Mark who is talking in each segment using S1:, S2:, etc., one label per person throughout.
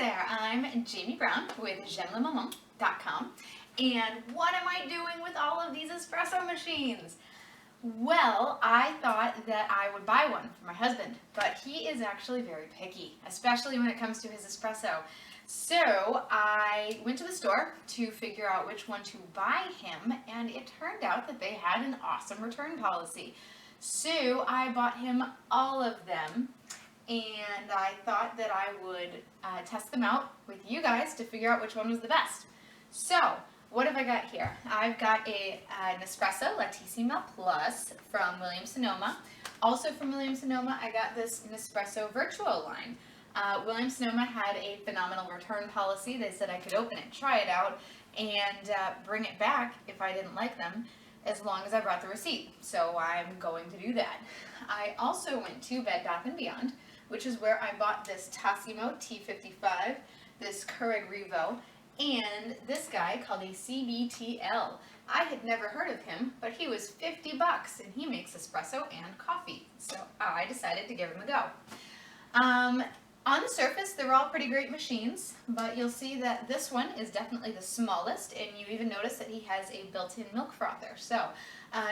S1: there, I'm Jamie Brown with JaimeLeMaman.com, and what am I doing with all of these espresso machines? Well, I thought that I would buy one for my husband, but he is actually very picky, especially when it comes to his espresso. So I went to the store to figure out which one to buy him, and it turned out that they had an awesome return policy. So I bought him all of them, and I thought that I would test them out with you guys to figure out which one was the best. So, what have I got here? I've got a Nespresso Latissima Plus from Williams-Sonoma. Also from Williams-Sonoma, I got this Nespresso Virtuo line. Williams-Sonoma had a phenomenal return policy. They said I could open it, try it out, and bring it back if I didn't like them, as long as I brought the receipt. So I'm going to do that. I also went to Bed Bath & Beyond, which is where I bought this Tassimo T55, this Keurig Rivo, and this guy called a CBTL. I had never heard of him, but he was $50 and he makes espresso and coffee. So I decided to give him a go. On the surface, they're all pretty great machines, but you'll see that this one is definitely the smallest, and you even notice that he has a built-in milk frother. So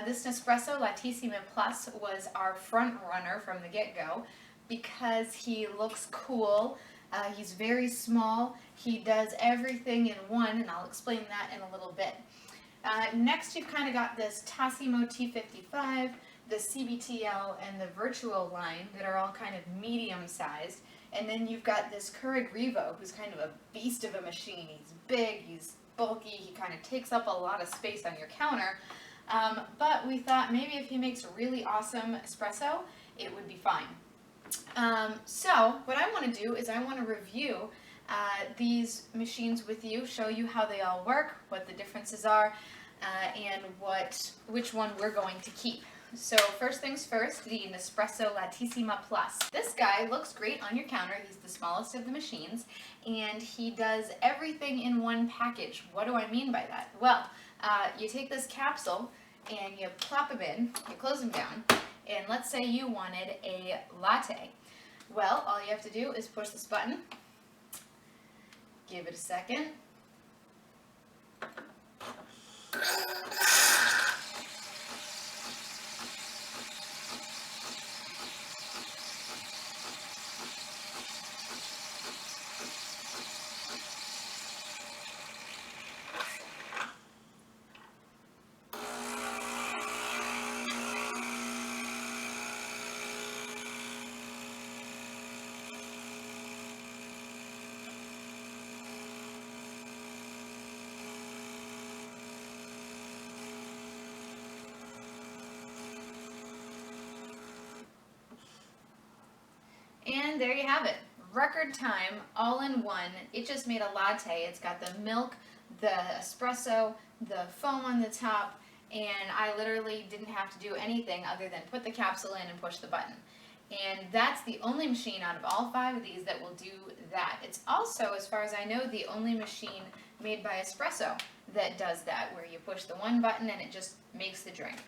S1: this Nespresso Latissima Plus was our front runner from the get-go because he looks cool. He's very small. He does everything in one, and I'll explain that in a little bit. Next, you've kind of got this Tassimo T55, the CBTL, and the Virtuo line that are all kind of medium-sized. And then you've got this Keurig Rivo, who's kind of a beast of a machine. He's big, he's bulky, he kind of takes up a lot of space on your counter. But we thought maybe if he makes a really awesome espresso, it would be fine. So what I want to do is I want to review these machines with you, show you how they all work, what the differences are, and which one we're going to keep. So first things first, the Nespresso Latissima Plus. This guy looks great on your counter. He's the smallest of the machines, and he does everything in one package. What do I mean by that? Well, you take this capsule and you plop them in, you close them down, and let's say you wanted a latte. Well, all you have to do is push this button, give it a second. And there you have it. Record time, all in one. It just made a latte. It's got the milk, the espresso, the foam on the top, and I literally didn't have to do anything other than put the capsule in and push the button. And that's the only machine out of all 5 of these that will do that. It's also, as far as I know, the only machine made by Espresso that does that, where you push the one button and it just makes the drink.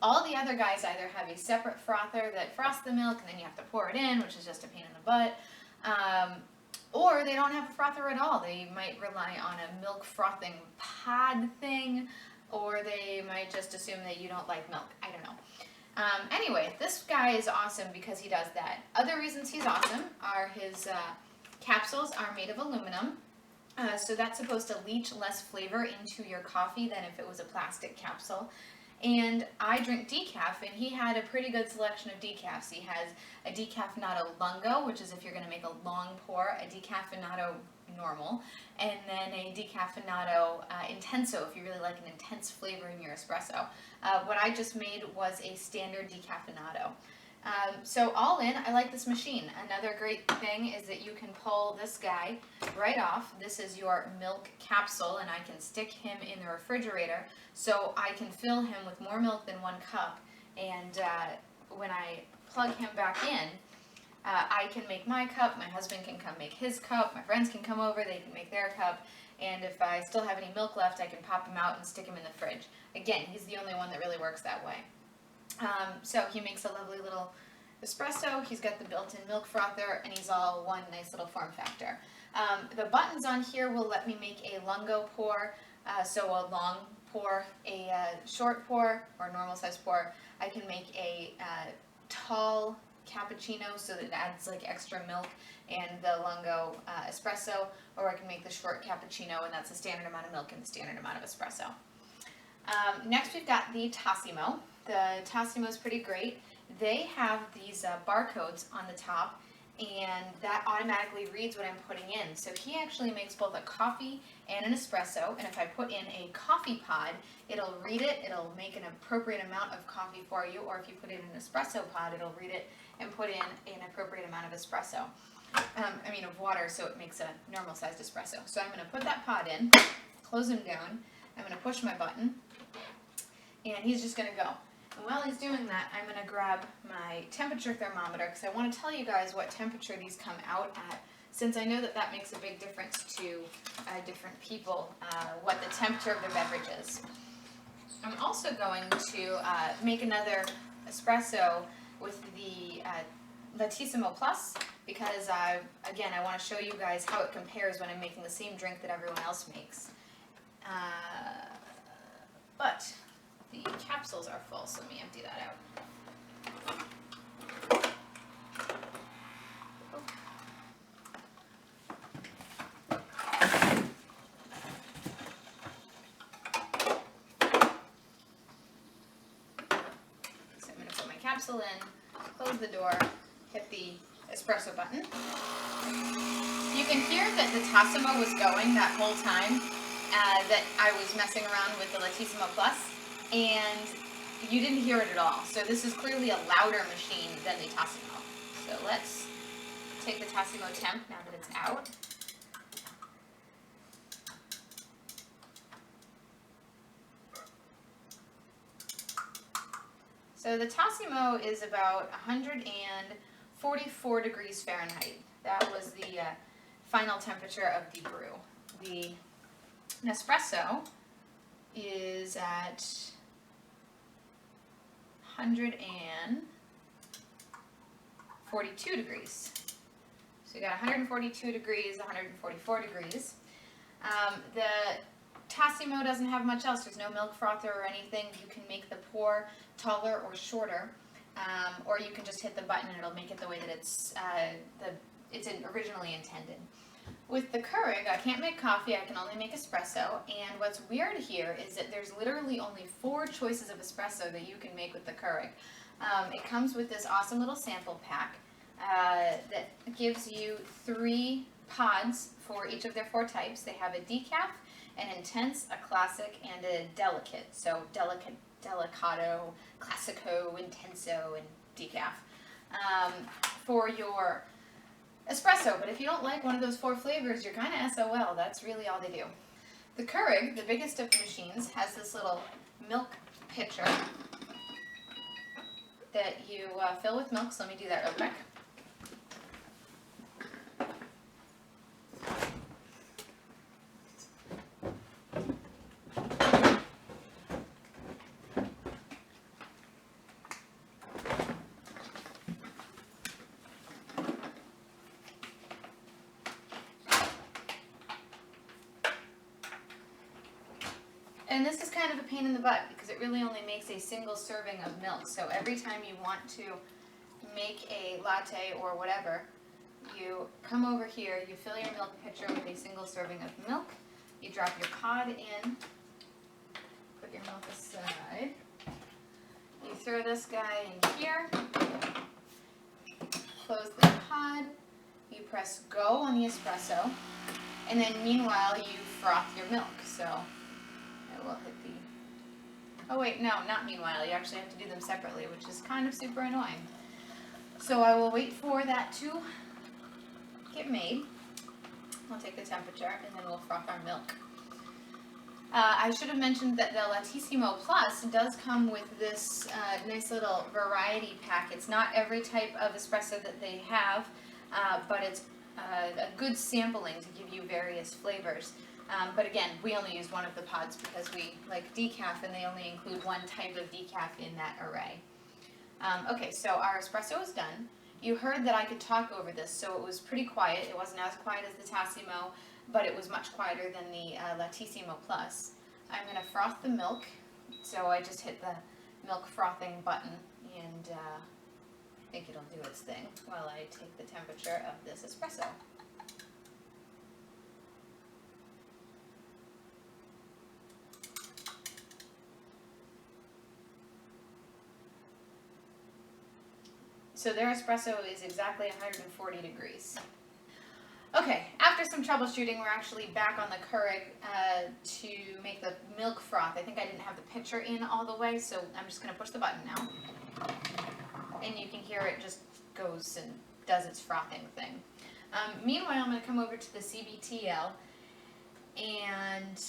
S1: All the other guys either have a separate frother that frosts the milk and then you have to pour it in, which is just a pain in the butt, or they don't have a frother at all. They might rely on a milk frothing pod thing, or they might just assume that you don't like milk. I don't know. Anyway, this guy is awesome because he does that. Other reasons he's awesome are his capsules are made of aluminum, so that's supposed to leach less flavor into your coffee than if it was a plastic capsule. And I drink decaf, and he had a pretty good selection of decafs. He has a decaffeinato lungo, which is if you're going to make a long pour, a decaffeinato normal, and then a decaffeinato intenso if you really like an intense flavor in your espresso. What I just made was a standard decaffeinato. So all in, I like this machine. Another great thing is that you can pull this guy right off. This is your milk capsule, and I can stick him in the refrigerator so I can fill him with more milk than 1 cup. And when I plug him back in, I can make my cup, my husband can come make his cup, my friends can come over, they can make their cup, and if I still have any milk left, I can pop him out and stick him in the fridge. Again, he's the only one that really works that way. So he makes a lovely little Espresso, he's got the built-in milk frother, and he's all one nice little form factor. The buttons on here will let me make a lungo pour, so a long pour, a short pour, or normal size pour. I can make a tall cappuccino so that it adds like extra milk and the lungo espresso, or I can make the short cappuccino and that's the standard amount of milk and the standard amount of espresso. Next we've got the Tassimo. The Tassimo is pretty great. They have these barcodes on the top, and that automatically reads what I'm putting in. So he actually makes both a coffee and an espresso, and if I put in a coffee pod, it'll read it, it'll make an appropriate amount of coffee for you, or if you put in an espresso pod, it'll read it and put in an appropriate amount of espresso. Of water, so it makes a normal sized espresso. So I'm going to put that pod in, close him down, I'm going to push my button, and he's just going to go. And while he's doing that, I'm going to grab my temperature thermometer because I want to tell you guys what temperature these come out at, since I know that that makes a big difference to different people, what the temperature of their beverage is. I'm also going to make another espresso with the Latissima Plus because, again, I want to show you guys how it compares when I'm making the same drink that everyone else makes. But the capsules are full, so let me empty that out. So I'm going to put my capsule in, close the door, hit the espresso button. You can hear that the Tassimo was going that whole time that I was messing around with the Latissima Plus, and you didn't hear it at all. So this is clearly a louder machine than the Tassimo. So let's take the Tassimo temp now that it's out. So the Tassimo is about 144 degrees Fahrenheit. That was the final temperature of the brew. The Nespresso is at 142 degrees. So you got 142 degrees, 144 degrees. The Tassimo doesn't have much else. There's no milk frother or anything. You can make the pour taller or shorter, or you can just hit the button and it'll make it the way that it's originally intended. With the Keurig, I can't make coffee, I can only make espresso, and what's weird here is that there's literally only 4 choices of espresso that you can make with the Keurig. It comes with this awesome little sample pack that gives you 3 pods for each of their 4 types. They have a decaf, an intense, a classic, and a delicate. So delicado, classico, intenso, and decaf for your espresso. But if you don't like one of those 4 flavors, you're kind of SOL. That's really all they do. The Keurig, the biggest of the machines, has this little milk pitcher that you fill with milk. So let me do that real quick. And this is kind of a pain in the butt because it really only makes a single serving of milk. So every time you want to make a latte or whatever, you come over here, you fill your milk pitcher with a single serving of milk, you drop your pod in, put your milk aside, you throw this guy in here, close the pod, you press go on the espresso, and then meanwhile you froth your milk. So we'll hit the, oh wait, no, not meanwhile, you actually have to do them separately, which is kind of super annoying. So I will wait for that to get made. I'll take the temperature and then we'll froth our milk. I should have mentioned that the Latissimo Plus does come with this nice little variety pack. It's not every type of espresso that they have, but it's a good sampling to give you various flavors. But again, we only use one of the pods because we like decaf and they only include one type of decaf in that array. Okay, so our espresso is done. You heard that I could talk over this, so it was pretty quiet. It wasn't as quiet as the Tassimo, but it was much quieter than the Latissima Plus. I'm going to froth the milk, so I just hit the milk frothing button, and I think it'll do its thing while I take the temperature of this espresso. So their espresso is exactly 140 degrees. Okay, after some troubleshooting, we're actually back on the Keurig to make the milk froth. I think I didn't have the pitcher in all the way, so I'm just going to push the button now. And you can hear it just goes and does its frothing thing. Meanwhile, I'm going to come over to the CBTL, and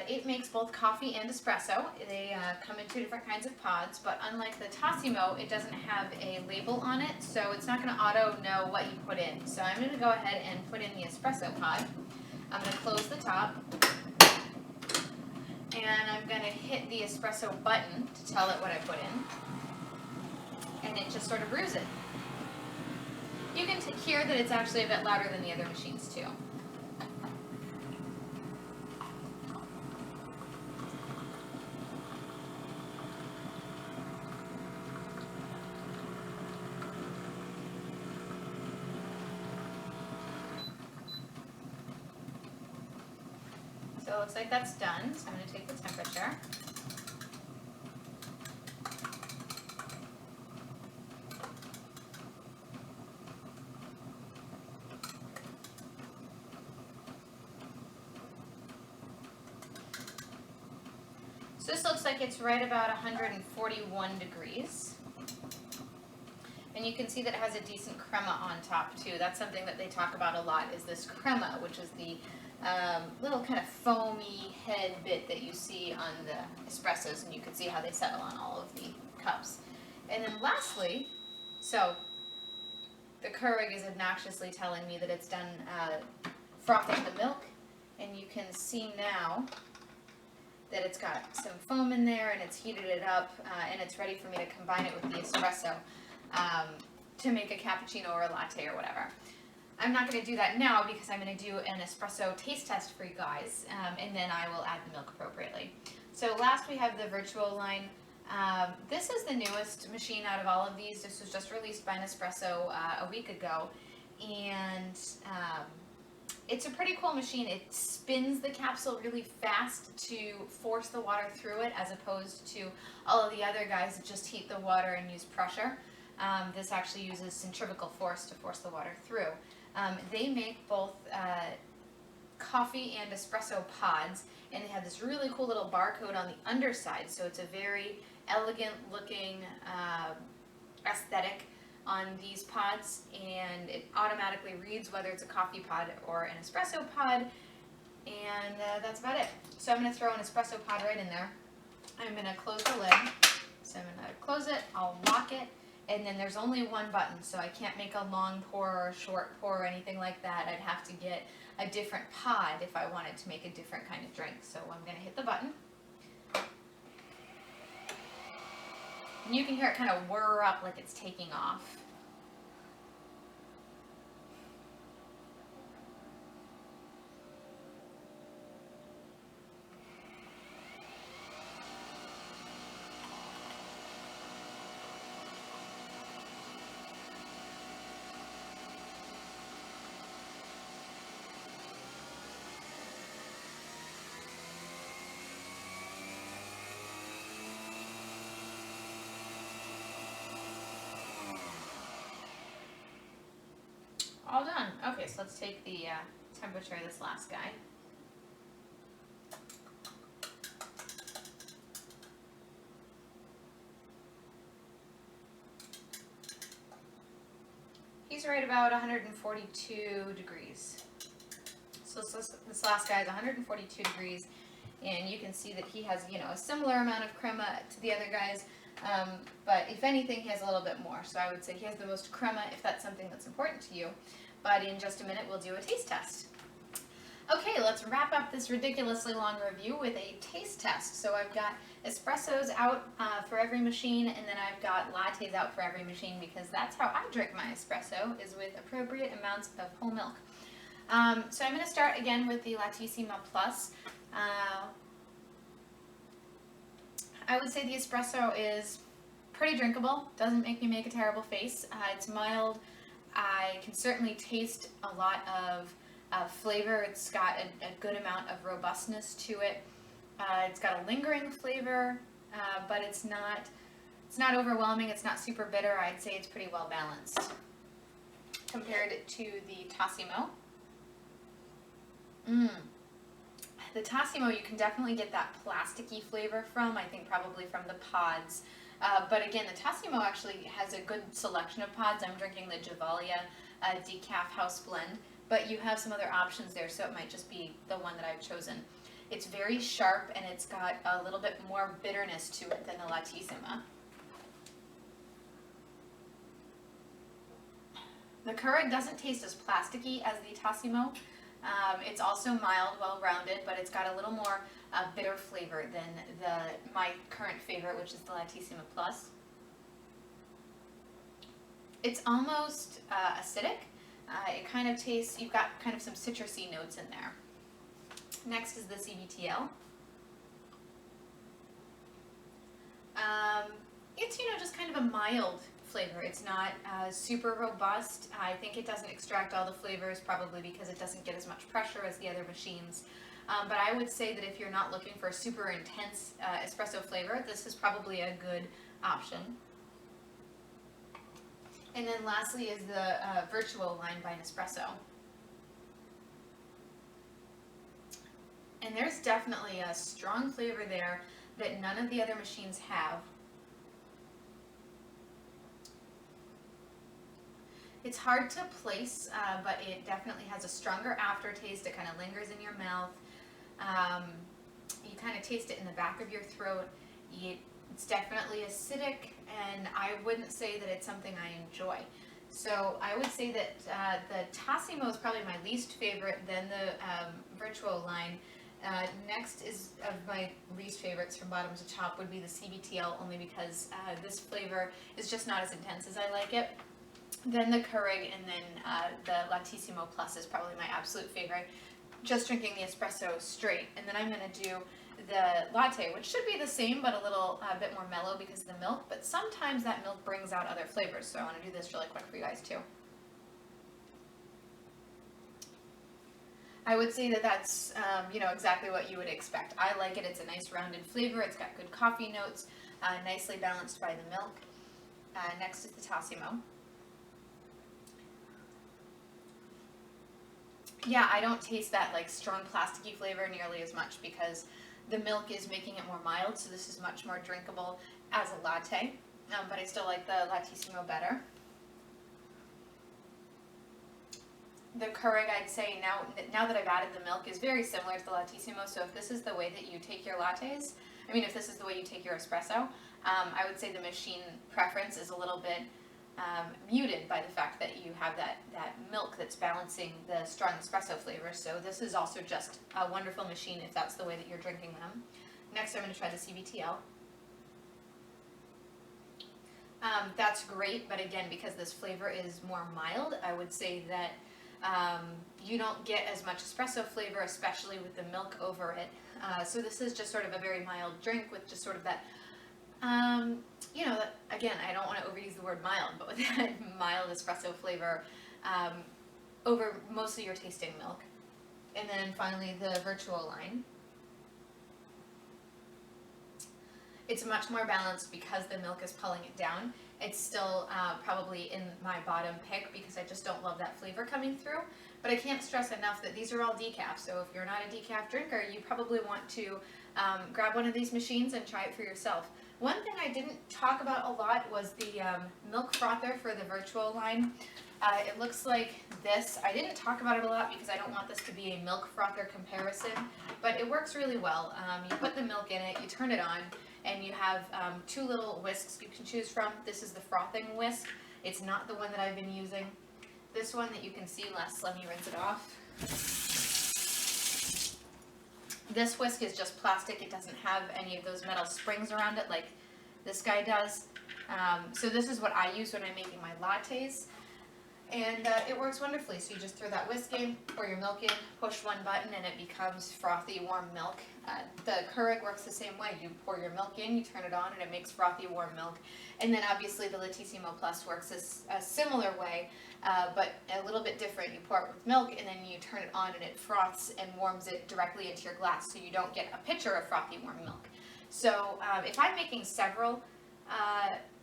S1: it makes both coffee and espresso. They come in two different kinds of pods, but unlike the Tassimo, it doesn't have a label on it, so it's not going to auto know what you put in. So I'm going to go ahead and put in the espresso pod. I'm going to close the top, and I'm going to hit the espresso button to tell it what I put in, and it just sort of brews it. You can hear that it's actually a bit louder than the other machines too. So it looks like that's done, so I'm going to take the temperature. So this looks like it's right about 141 degrees. And you can see that it has a decent crema on top too. That's something that they talk about a lot, is this crema, which is the little kind of foamy head bit that you see on the espressos, and you can see how they settle on all of the cups. And then lastly, so the Keurig is obnoxiously telling me that it's done frothing the milk, and you can see now that it's got some foam in there and it's heated it up, and it's ready for me to combine it with the espresso to make a cappuccino or a latte or whatever. I'm not going to do that now because I'm going to do an espresso taste test for you guys, and then I will add the milk appropriately. So last we have the Vertuoline. This is the newest machine out of all of these. This was just released by Nespresso a week ago, and it's a pretty cool machine. It spins the capsule really fast to force the water through it, as opposed to all of the other guys that just heat the water and use pressure. This actually uses centrifugal force to force the water through. They make both coffee and espresso pods, and they have this really cool little barcode on the underside, so it's a very elegant looking aesthetic on these pods, and it automatically reads whether it's a coffee pod or an espresso pod, and that's about it. So I'm going to throw an espresso pod right in there. I'm going to close the lid, so I'm going to close it, I'll lock it, and then there's only one button, so I can't make a long pour or a short pour or anything like that. I'd have to get a different pod if I wanted to make a different kind of drink. So I'm going to hit the button. And you can hear it kind of whir up like it's taking off. All done. Okay, so let's take the temperature of this last guy. He's right about 142 degrees. So this last guy is 142 degrees, and you can see that he has, a similar amount of crema to the other guys. But if anything, he has a little bit more. So I would say he has the most crema, if that's something that's important to you. But in just a minute, we'll do a taste test. Okay, let's wrap up this ridiculously long review with a taste test. So I've got espressos out for every machine, and then I've got lattes out for every machine because that's how I drink my espresso, is with appropriate amounts of whole milk. So I'm going to start again with the Lattissima Plus. I would say the espresso is pretty drinkable, doesn't make me make a terrible face. It's mild. I can certainly taste a lot of flavor. It's got a good amount of robustness to it. It's got a lingering flavor, but it's not overwhelming. It's not super bitter. I'd say it's pretty well balanced compared to the Tassimo. The Tassimo, you can definitely get that plasticky flavor from, I think probably from the pods. But again, the Tassimo actually has a good selection of pods. I'm drinking the Javalia Decaf House Blend, but you have some other options there, so it might just be the one that I've chosen. It's very sharp, and it's got a little bit more bitterness to it than the Lattissima. The Keurig doesn't taste as plasticky as the Tassimo. It's also mild, well-rounded, but it's got a little more bitter flavor than my current favorite, which is the Latissima Plus. It's almost acidic. It kind of tastes, you've got kind of some citrusy notes in there. Next is the CBTL. It's, just kind of a mild flavor. It's not super robust. I think it doesn't extract all the flavors, probably because it doesn't get as much pressure as the other machines. But I would say that if you're not looking for a super intense espresso flavor, this is probably a good option. And then lastly is the Virtuo line by Nespresso. And there's definitely a strong flavor there that none of the other machines have. It's hard to place, but it definitely has a stronger aftertaste. It kind of lingers in your mouth. You kind of taste it in the back of your throat. It's definitely acidic, and I wouldn't say that it's something I enjoy. So I would say that the Tassimo is probably my least favorite, then the Virtuo line. Next is of my least favorites from bottom to top would be the CBTL, only because this flavor is just not as intense as I like it. Then the Keurig, and then the Latissimo Plus is probably my absolute favorite. Just drinking the espresso straight, and then I'm going to do the latte, which should be the same but a little bit more mellow because of the milk, but sometimes that milk brings out other flavors, so I want to do this really quick for you guys too. I would say that that's exactly what you would expect. I like it. It's a nice rounded flavor. It's got good coffee notes, nicely balanced by the milk. Next is the Tassimo. Yeah, I don't taste that like strong plasticky flavor nearly as much because the milk is making it more mild, so this is much more drinkable as a latte, but I still like the Latissimo better. The Keurig, I'd say now that I've added the milk, is very similar to the Latissimo, so if this is the way that you take your lattes, if this is the way you take your espresso, I would say the machine preference is a little bit muted by the fact that you have that milk that's balancing the strong espresso flavor. So this is also just a wonderful machine if that's the way that you're drinking them. Next, I'm going to try the CBTL. That's great, but again, because this flavor is more mild, I would say that you don't get as much espresso flavor, especially with the milk over it. So this is just sort of a very mild drink with just sort of that again, I don't want to overuse the word mild, but with that mild espresso flavor over mostly your tasting milk. And then finally the Virtuo line. It's much more balanced because the milk is pulling it down. It's still probably in my bottom pick because I just don't love that flavor coming through. But I can't stress enough that these are all decaf, so if you're not a decaf drinker, you probably want to grab one of these machines and try it for yourself. One thing I didn't talk about a lot was the milk frother for the Virtuo line. It looks like this. I didn't talk about it a lot because I don't want this to be a milk frother comparison, but it works really well. You put the milk in it, you turn it on, and you have two little whisks you can choose from. This is the frothing whisk. It's not the one that I've been using. This one that you can see less, let me rinse it off. This whisk is just plastic. It doesn't have any of those metal springs around it like this guy does. So this is what I use when I'm making my lattes. And it works wonderfully. So you just throw that whisk in, pour your milk in, push one button, and it becomes frothy, warm milk. The Keurig works the same way. You pour your milk in, you turn it on, and it makes frothy, warm milk. And then obviously the Lattissima Plus works a similar way, but a little bit different. You pour it with milk, and then you turn it on, and it froths and warms it directly into your glass, so you don't get a pitcher of frothy, warm milk. So if I'm making several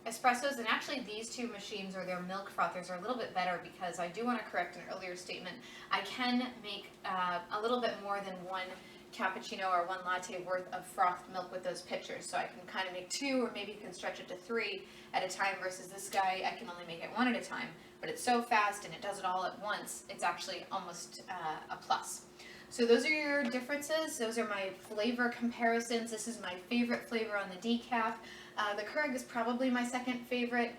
S1: espressos, and actually these two machines or their milk frothers are a little bit better, because I do want to correct an earlier statement. I can make a little bit more than one cappuccino or one latte worth of frothed milk with those pitchers, so I can kind of make 2, or maybe you can stretch it to 3 at a time, versus this guy I can only make it 1 at a time. But it's so fast and it does it all at once, it's actually almost a plus. So those are your differences. Those are my flavor comparisons. This is my favorite flavor on the decaf. The Keurig is probably my second favorite.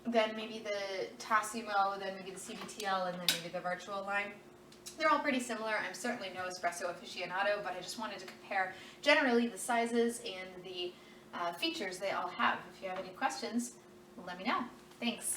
S1: Then maybe the Tassimo, then maybe the CBTL, and then maybe the Virtuo line. They're all pretty similar. I'm certainly no espresso aficionado, but I just wanted to compare generally the sizes and the features they all have. If you have any questions, let me know. Thanks.